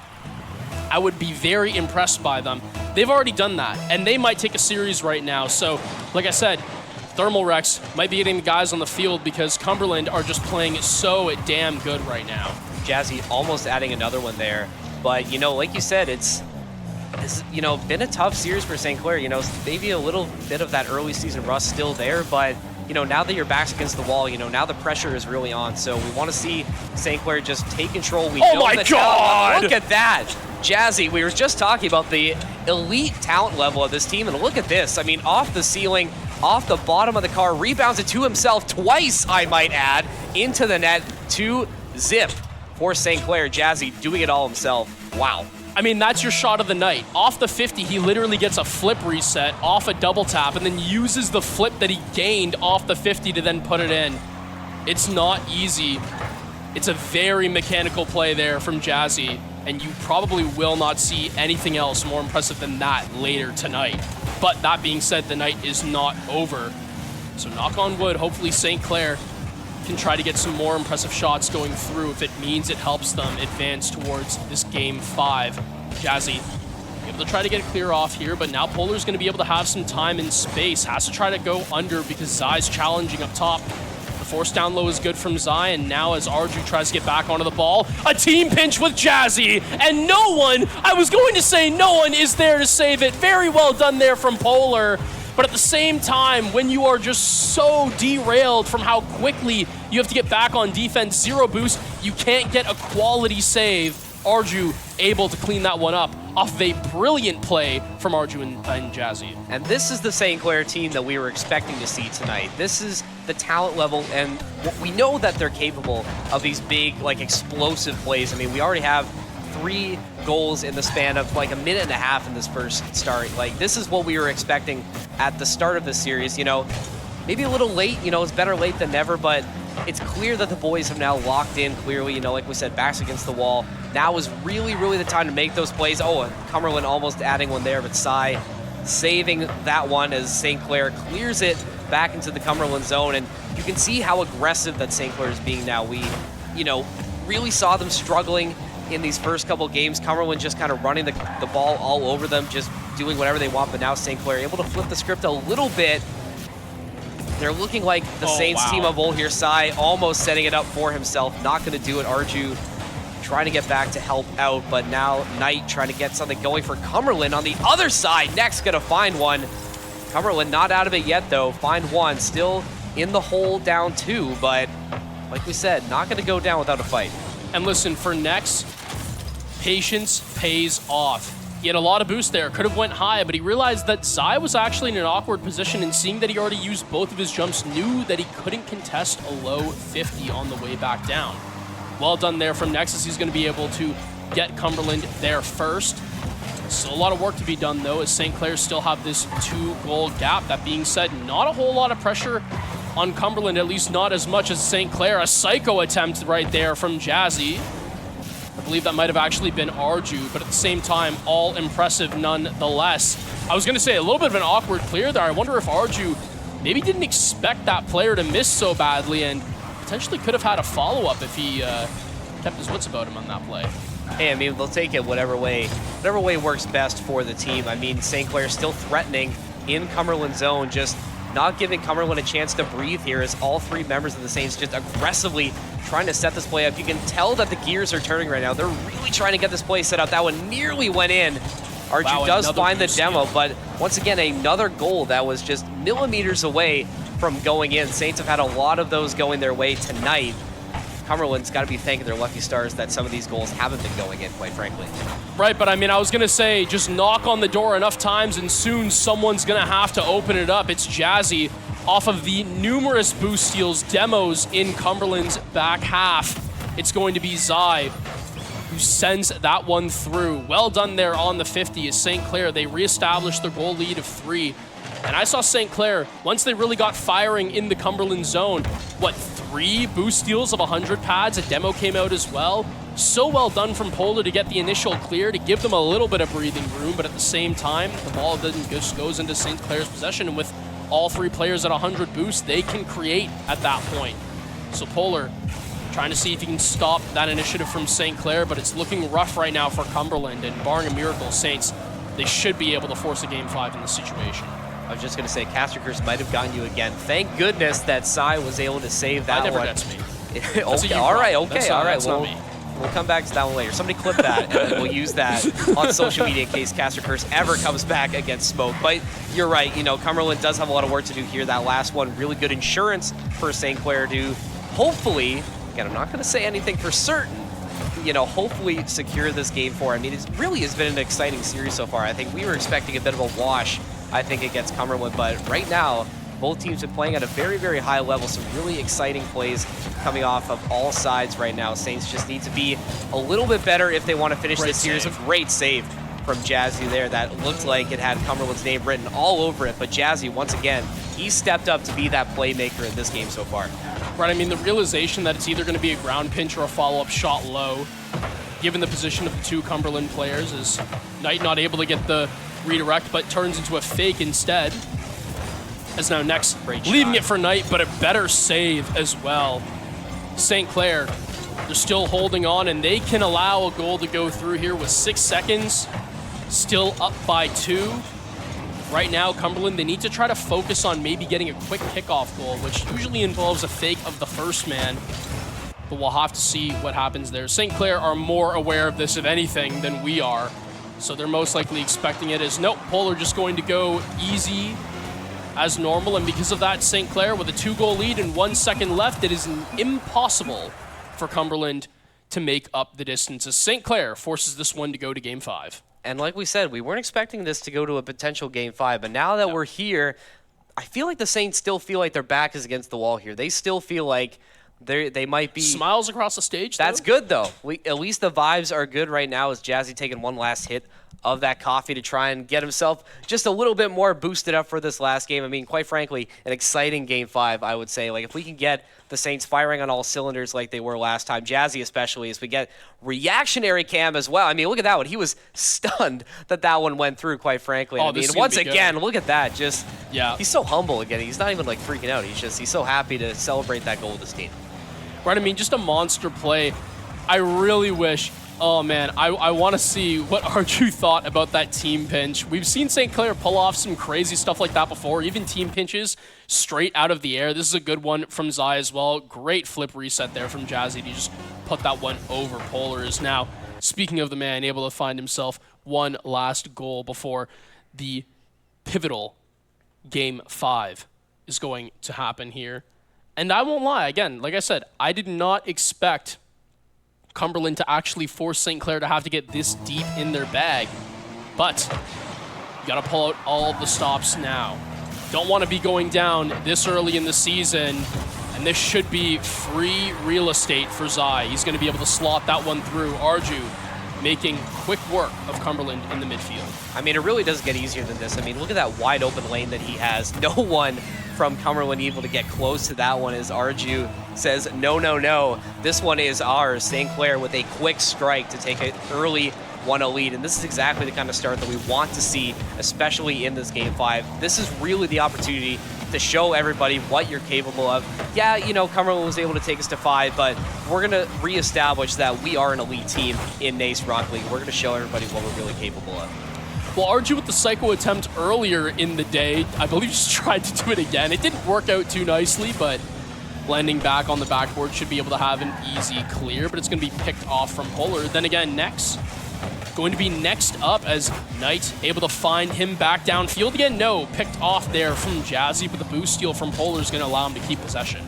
I would be very impressed by them. They've already done that, and they might take a series right now. So, like I said, Thermal Rex might be getting the guys on the field because Cumberland are just playing so damn good right now. Jazzy almost adding another one there, but like you said, it's been a tough series for St. Clair. Maybe a little bit of that early season rust still there, but now that your back's against the wall, now the pressure is really on. So we want to see St. Clair just take control. We know my the God! Look at that. Jazzy, we were just talking about the elite talent level of this team, and look at this. I mean, off the ceiling, off the bottom of the car, rebounds it to himself twice, I might add, into the net to zip for St. Clair. Jazzy doing it all himself. Wow. I mean, that's your shot of the night. Off the 50, he literally gets a flip reset off a double tap and then uses the flip that he gained off the 50 to then put it in. It's not easy. It's a very mechanical play there from Jazzy, and you probably will not see anything else more impressive than that later tonight. But that being said, the night is not over. So knock on wood, hopefully St. Clair can try to get some more impressive shots going through if it means it helps them advance towards this game 5. Jazzy able to try to get it clear off here, but now Polar's going to be able to have some time and space. Has to try to go under because Zai's challenging up top. The force down low is good from Zai, and now as Arju tries to get back onto the ball, a team pinch with Jazzy, and I was going to say no one is there to save it. Very well done there from Polar. But at the same time, when you are just so derailed from how quickly you have to get back on defense, 0 boost, you can't get a quality save. Arju able to clean that one up off of a brilliant play from Arju and Jazzy. And this is the St. Clair team that we were expecting to see tonight. This is the talent level, and we know that they're capable of these big, explosive plays. I mean, we already have 3 goals in the span of a minute and a half in this first start. This is what we were expecting at the start of the series. Maybe a little late, it's better late than never, but it's clear that the boys have now locked in clearly, like we said, backs against the wall. Now is really, really the time to make those plays. Oh, and Cumberland almost adding one there, but Sai saving that one as St. Clair clears it back into the Cumberland zone, and you can see how aggressive that St. Clair is being now. We, really saw them struggling in these first couple games. Cumberland just kind of running the ball all over them, just doing whatever they want, but now St. Clair able to flip the script a little bit. They're looking like the Saints team of old here. Sai almost setting it up for himself. Not going to do it. Arju trying to get back to help out, but now Knight trying to get something going for Cumberland on the other side. Next, going to find one. Cumberland not out of it yet, though. Find one. Still in the hole, down 2, but like we said, not going to go down without a fight. And listen, for Nex, patience pays off. He had a lot of boost there, could have went high, but he realized that Zai was actually in an awkward position, and seeing that he already used both of his jumps, knew that he couldn't contest a low 50 on the way back down. Well done there from Nexus. He's going to be able to get Cumberland there first. Still a lot of work to be done, though, as St. Clair still have this 2-goal gap. That being said, not a whole lot of pressure on Cumberland, at least not as much as St. Clair. A psycho attempt right there from Jazzy. I believe that might have actually been Arju, but at the same time, all impressive nonetheless. I was going to say a little bit of an awkward clear there. I wonder if Arju maybe didn't expect that player to miss so badly and potentially could have had a follow-up if he kept his wits about him on that play. Hey, I mean, they'll take it whatever way works best for the team. I mean, St. Clair still threatening in Cumberland's zone, just not giving Cumberland a chance to breathe here as all three members of the Saints just aggressively trying to set this play up. You can tell that the gears are turning right now. They're really trying to get this play set up. That one nearly went in. Arju does find the demo, but once again, another goal that was just millimeters away from going in. Saints have had a lot of those going their way tonight. Cumberland's got to be thanking their lucky stars that some of these goals haven't been going in, quite frankly. Right, but I mean, I was going to say, just knock on the door enough times and soon someone's going to have to open it up. It's Jazzy off of the numerous boost steals, demos in Cumberland's back half. It's going to be Zai who sends that one through. Well done there on the 50 as St. Clair, they reestablished their goal lead of 3. And I saw St. Clair, once they really got firing in the Cumberland zone, 3 boost steals of 100 pads? A demo came out as well. So well done from Polar to get the initial clear, to give them a little bit of breathing room, but at the same time, the ball just goes into St. Clair's possession, and with all 3 players at 100 boost, they can create at that point. So Polar trying to see if he can stop that initiative from St. Clair, but it's looking rough right now for Cumberland, and barring a miracle, Saints, they should be able to force a Game 5 in this situation. I was just going to say, Caster Curse might have gotten you again. Thank goodness that Sai was able to save that one. That never gets me. Okay, all right. That's not me. We'll come back to that one later. Somebody clip that, and we'll use that on social media in case Caster Curse ever comes back against Smoke. But you're right, you know, Cumberland does have a lot of work to do here. That last one, really good insurance for St. Clair to hopefully, again, I'm not going to say anything for certain, you know, hopefully secure this Game 4. I mean, it really has been an exciting series so far. I think we were expecting a bit of a wash, I think, against Cumberland, but right now, both teams are playing at a very, very high level. Some really exciting plays coming off of all sides right now. Saints just need to be a little bit better if they want to finish this series. A great save from Jazzy there. That looked like it had Cumberland's name written all over it, but Jazzy, once again, he stepped up to be that playmaker in this game so far. Right, I mean, the realization that it's either going to be a ground pinch or a follow-up shot low, given the position of the 2 Cumberland players, is Knight not able to get the redirect, but turns into a fake instead. As now Next leaving it for Knight, but a better save as well. St. Clair, they're still holding on, and they can allow a goal to go through here with 6 seconds. Still up by 2. Right now, Cumberland, they need to try to focus on maybe getting a quick kickoff goal, which usually involves a fake of the first man. But we'll have to see what happens there. St. Clair are more aware of this, if anything, than we are. So they're most likely expecting it as, nope, Polar just going to go easy as normal. And because of that, St. Clair with a 2-goal lead and 1 second left, it is impossible for Cumberland to make up the distance as St. Clair forces this one to go to Game 5. And like we said, we weren't expecting this to go to a potential Game 5, but now that we're here, I feel like the Saints still feel like their back is against the wall here. They still feel like they might be... Smiles across the stage, That's good, though. At least the vibes are good right now as Jazzy taking one last hit of that coffee to try and get himself just a little bit more boosted up for this last game. I mean, quite frankly, an exciting Game 5, I would say. Like, if we can get the Saints firing on all cylinders like they were last time, Jazzy especially, as we get reactionary cam as well. I mean, look at that one. He was stunned that one went through, quite frankly. I mean, once again, look at that. Just, he's so humble again. He's not even, like, freaking out. He's so happy to celebrate that goal with his team. Right, I mean, just a monster play. I really wish... Oh, man, I want to see what Arju thought about that team pinch. We've seen St. Clair pull off some crazy stuff like that before, even team pinches straight out of the air. This is a good one from Zai as well. Great flip reset there from Jazzy to just put that one over. Polar is now, speaking of the man, able to find himself one last goal before the pivotal Game 5 is going to happen here. And I won't lie, again, like I said, I did not expect Cumberland to actually force St. Clair to have to get this deep in their bag. but you got to pull out all the stops now. Don't want to be going down this early in the season, and this should be free real estate for Zai. He's going to be able to slot that one through. Arju making quick work of Cumberland in the midfield. I mean, it really does get easier than this. I mean, look at that wide open lane that he has. No one from Cumberland able to get close to that one as Arju says, no, no, no. This one is ours. St. Clair with a quick strike to take an early 1-0 lead, and this is exactly the kind of start that we want to see, especially in this Game 5. This is really the opportunity to show everybody what you're capable of. Yeah, you know, Cumberland was able to take us to 5, but we're going to reestablish that we are an elite team in NACE Rocket League. We're going to show everybody what we're really capable of. Well, Arju with the Psycho attempt earlier in the day, I believe just tried to do it again. It didn't work out too nicely, but landing back on the backboard should be able to have an easy clear, but it's going to be picked off from Polar. Then again, Nex going to be next up as Knight able to find him back downfield again. No, picked off there from Jazzy, but the boost steal from Polar is going to allow him to keep possession.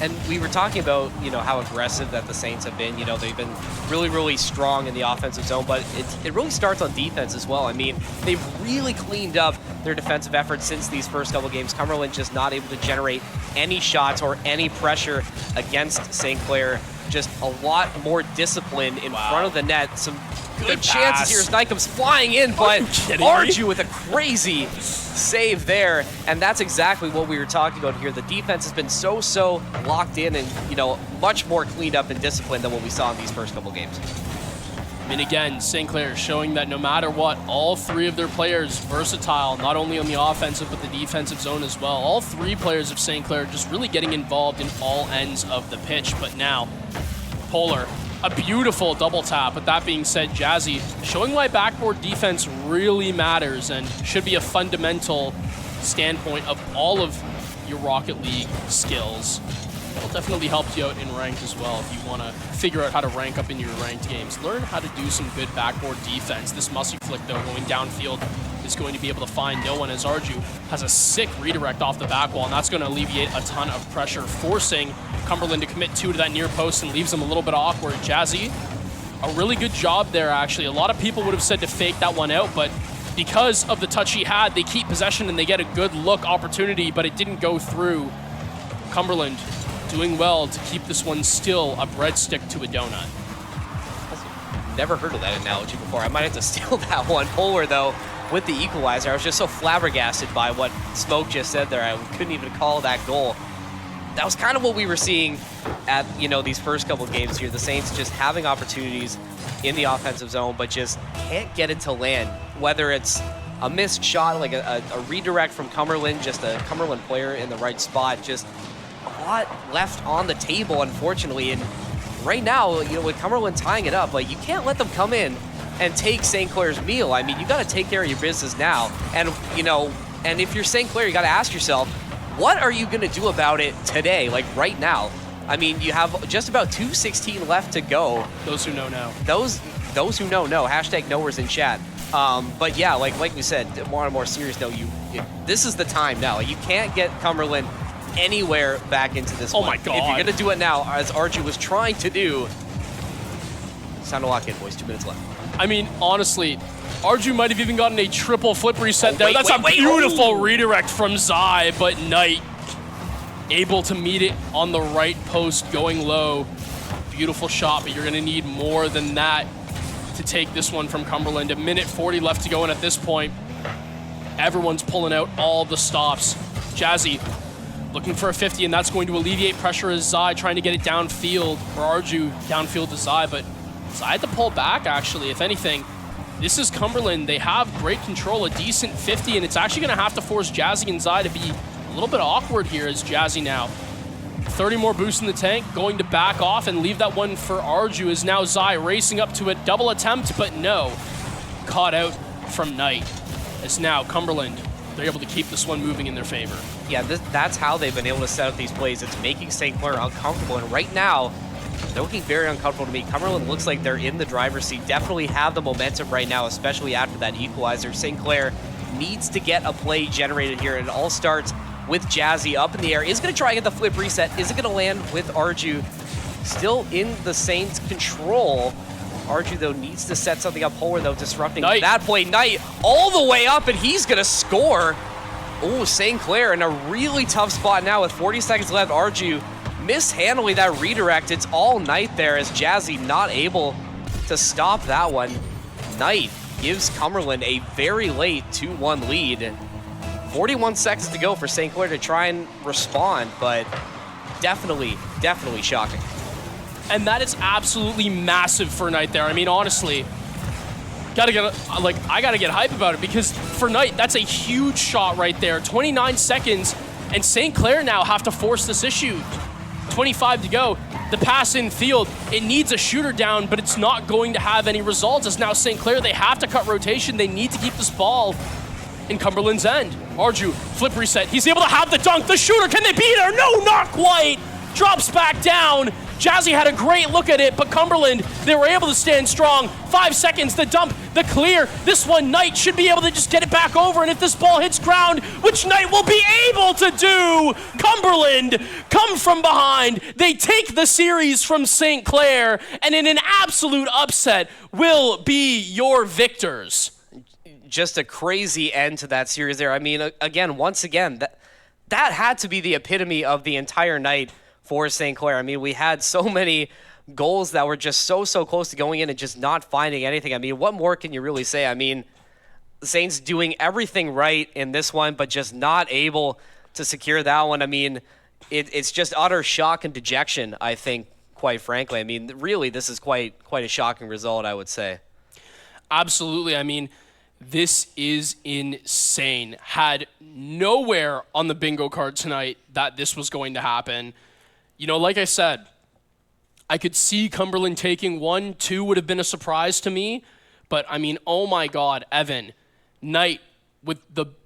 And we were talking about, you know, how aggressive that the Saints have been. You know, they've been really, really strong in the offensive zone, but it really starts on defense as well. I mean, they've really cleaned up their defensive efforts since these first couple games. Cumberland just not able to generate any shots or any pressure against St. Clair. Just a lot more discipline in front of the net. Some good chances here as Knight comes flying in, but Arju with a crazy save there, and that's exactly what we were talking about here. The defense has been so locked in and, you know, much more cleaned up and disciplined than what we saw in these first couple games. I mean, again, St. Clair showing that no matter what, all three of their players versatile, not only on the offensive but the defensive zone as well. All three players of St. Clair just really getting involved in all ends of the pitch. But now, Polar, a beautiful double tap. But that being said, Jazzy showing why backboard defense really matters and should be a fundamental standpoint of all of your Rocket League skills. It'll definitely help you out in ranked as well if you want to figure out how to rank up in your ranked games. Learn how to do some good backboard defense. This musty flick, though, going downfield is going to be able to find no one as Arju has a sick redirect off the back wall, and that's going to alleviate a ton of pressure, forcing Cumberland to commit 2 to that near post and leaves them a little bit awkward. Jazzy, a really good job there, actually. A lot of people would have said to fake that one out, but because of the touch he had, they keep possession and they get a good look opportunity, but it didn't go through. Cumberland doing well to keep this one still a breadstick to a donut. Never heard of that analogy before. I might have to steal that one. Polar, though, with the equalizer. I was just so flabbergasted by what Smoke just said there. I couldn't even call that goal. That was kind of what we were seeing at, you know, these first couple of games here. The Saints just having opportunities in the offensive zone, but just can't get it to land. Whether it's a missed shot, like a redirect from Cumberland, just a Cumberland player in the right spot, just a lot left on the table, unfortunately. And right now, you know, with Cumberland tying it up, like, you can't let them come in and take St. Clair's meal. I mean, you got to take care of your business now. And, you know, and if you're St. Clair, you got to ask yourself, what are you going to do about it today, like right now? I mean, you have just about 2:16 left to go. Those who know know. Those who know know. Hashtag nowhere's in chat. But yeah, like we said, on a more serious note, this is the time now. You can't get Cumberland anywhere back into this. Oh my God! If you're gonna do it now, as Arju was trying to do, it's time to lock in, boys. 2 minutes left. I mean, honestly, Arju might have even gotten a triple flip reset there. That's a beautiful redirect from Zai, but Knight able to meet it on the right post, going low. Beautiful shot, but you're going to need more than that to take this one from Cumberland. A minute 40 left to go, and at this point, everyone's pulling out all the stops. Jazzy looking for a 50, and that's going to alleviate pressure as Zai trying to get it downfield, or Arju downfield to Zai, but Zai had to pull back, actually. If anything, this is Cumberland. They have great control, a decent 50, and it's actually going to have to force Jazzy and Zai to be a little bit awkward here as Jazzy now 30 more boosts in the tank, going to back off and leave that one for Arju, as now Zai racing up to a double attempt, but no. Caught out from Knight. As now Cumberland, they're able to keep this one moving in their favor. Yeah, that's how they've been able to set up these plays. It's making St. Clair uncomfortable, and right now, they're looking very uncomfortable to me. Cumberland looks like they're in the driver's seat. Definitely have the momentum right now, especially after that equalizer. St. Clair needs to get a play generated here, and it all starts with Jazzy up in the air. Is going to try and get the flip reset. Is it going to land with Arju? Still in the Saints' control. Arju, though, needs to set something up. Polar, though, disrupting Knight. that play. Knight all the way up, and he's going to score. Oh, St. Clair in a really tough spot now with 40 seconds left. Arju mishandling that redirect. It's all Knight there as Jazzy not able to stop that one. Knight gives Cumberland a very late 2-1 lead. 41 seconds to go for St. Clair to try and respond, but definitely shocking. And that is absolutely massive for Knight there. I mean, honestly, I gotta get hype about it because for Knight, that's a huge shot right there. 29 seconds, and St. Clair now have to force this issue. 25 to go. The pass in field, it needs a shooter down, but it's not going to have any results. As now St. Clair, they have to cut rotation. They need to keep this ball in Cumberland's end. Arju, flip reset. He's able to have the dunk. The shooter, can they beat her? No, not quite. Drops back down. Jazzy had a great look at it, but Cumberland, they were able to stand strong. 5 seconds, the dump, the clear. This one, Knight should be able to just get it back over, and if this ball hits ground, which Knight will be able to do, Cumberland come from behind. They take the series from St. Clair, and in an absolute upset, will be your victors. Just a crazy end to that series there. I mean, once again, that had to be the epitome of the entire night for St. Clair. I mean, we had so many goals that were just so close to going in and just not finding anything. I mean, what more can you really say? I mean, the Saints doing everything right in this one, but just not able to secure that one. I mean, it's just utter shock and dejection, I think, quite frankly. I mean, really, this is quite a shocking result, I would say. Absolutely. I mean, this is insane. Had nowhere on the bingo card tonight that this was going to happen. You know, like I said, I could see Cumberland taking 1-2 would have been a surprise to me. But, I mean, oh my God, Evan, Knight with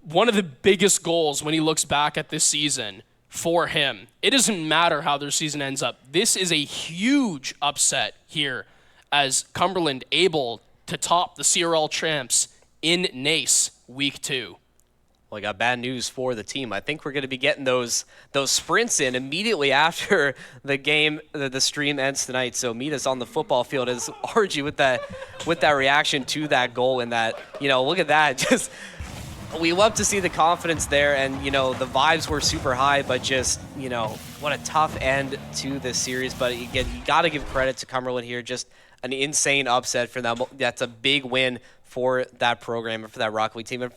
one of the biggest goals when he looks back at this season for him. It doesn't matter how their season ends up. This is a huge upset here as Cumberland able to top the CRL champs in NACE Week 2. Well, I got bad news for the team. I think we're going to be getting those sprints in immediately after the game, the stream ends tonight. So meet us on the football field as Arju with that reaction to that goal and that, look at that. Just we love to see the confidence there, and the vibes were super high, but just what a tough end to this series. But again, you got to give credit to Cumberland here. Just an insane upset for them. That's a big win for that program and for that Rocket League team. And,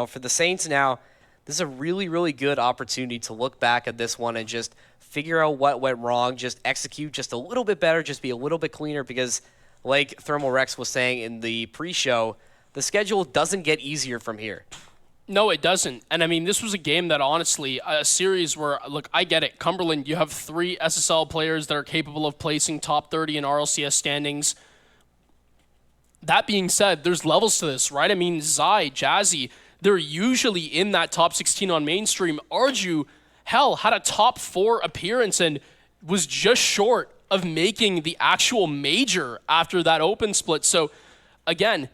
for the Saints now, this is a really good opportunity to look back at this one and just figure out what went wrong, just execute just a little bit better, just be a little bit cleaner because, like Thermal Rex was saying in the pre-show, the schedule doesn't get easier from here. No, it doesn't. And, I mean, this was a game that, honestly, a series where, look, I get it. Cumberland, you have 3 SSL players that are capable of placing top 30 in RLCS standings. That being said, there's levels to this, right? I mean, Zai, Jazzy, they're usually in that top 16 on mainstream. Arju, hell, had a top 4 appearance and was just short of making the actual major after that open split. So, again,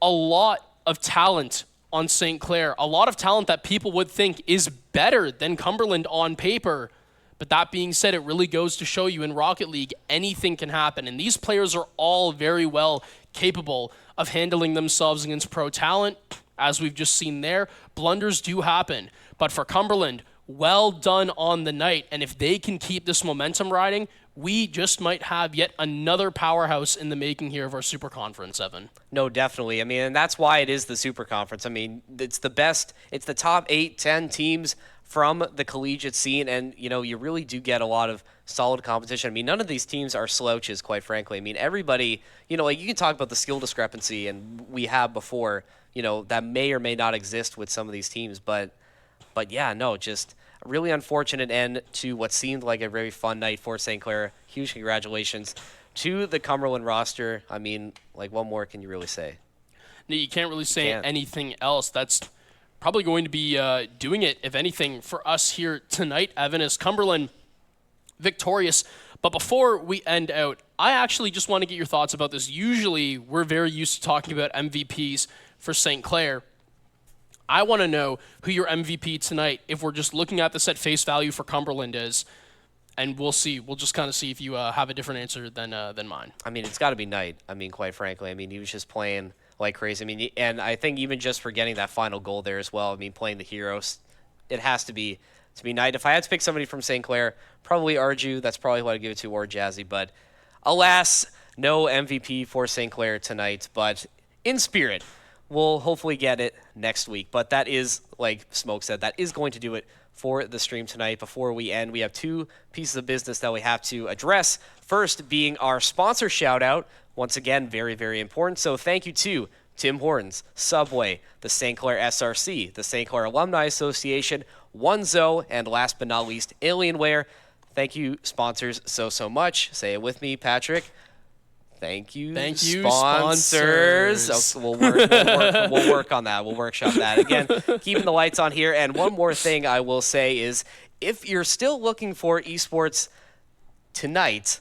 a lot of talent on St. Clair, a lot of talent that people would think is better than Cumberland on paper. But that being said, it really goes to show you in Rocket League, anything can happen. And these players are all very well capable of handling themselves against pro talent. As we've just seen there, blunders do happen. But for Cumberland, well done on the night. And if they can keep this momentum riding, we just might have yet another powerhouse in the making here of our Super Conference, Evan. No, definitely. I mean, and that's why it is the Super Conference. I mean, it's the best. It's the top 8-10 teams from the collegiate scene, and you really do get a lot of solid competition. I mean, none of these teams are slouches, quite frankly. I mean, everybody, like you can talk about the skill discrepancy, and we have before, that may or may not exist with some of these teams, but yeah, no, just a really unfortunate end to what seemed like a very fun night for St. Clair. Huge congratulations to the Cumberland roster. I mean, like, what more can you really say? No, you can't really say anything else. That's probably going to be doing it, if anything, for us here tonight. Evan, is Cumberland victorious. But before we end out, I actually just want to get your thoughts about this. Usually, we're very used to talking about MVPs for St. Clair. I want to know who your MVP tonight, if we're just looking at this at face value for Cumberland, is. and we'll see. We'll just kind of see if you have a different answer than mine. I mean, it's got to be Knight. I mean, quite frankly, I mean, he was just playing like crazy. I mean, and I think even just for getting that final goal there as well. I mean, playing the heroes, it has to be Knight. If I had to pick somebody from St. Clair, probably Arju. That's probably who I'd give it to, or Jazzy. But alas, no MVP for St. Clair tonight. But in spirit, we'll hopefully get it next week. But that is, like Smoke said, that is going to do it for the stream tonight. Before we end, we have two pieces of business that we have to address. First being our sponsor shout out. Once again, very, very important. So thank you to Tim Hortons, Subway, the St. Clair SRC, the St. Clair Alumni Association, Onezo, and last but not least, Alienware. Thank you, sponsors, so much. Say it with me, Patrick. Thank you, sponsors. Okay, we'll work on that. We'll workshop that. Again, keeping the lights on here. And one more thing I will say is, if you're still looking for esports tonight,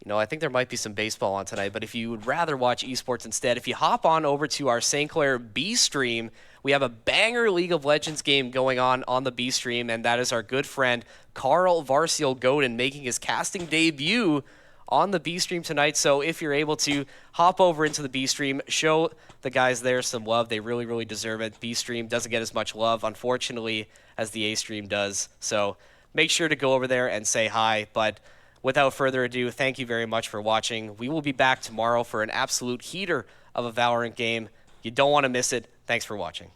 I think there might be some baseball on tonight, but if you would rather watch esports instead, if you hop on over to our St. Clair B stream, we have a banger League of Legends game going on the B stream, and that is our good friend Carl Varsity Godin making his casting debut on the B stream tonight. So if you're able to hop over into the B stream, show the guys there some love. They really, really deserve it. B stream doesn't get as much love, unfortunately, as the A stream does. So make sure to go over there and say hi. But without further ado, thank you very much for watching. We will be back tomorrow for an absolute heater of a Valorant game. You don't want to miss it. Thanks for watching.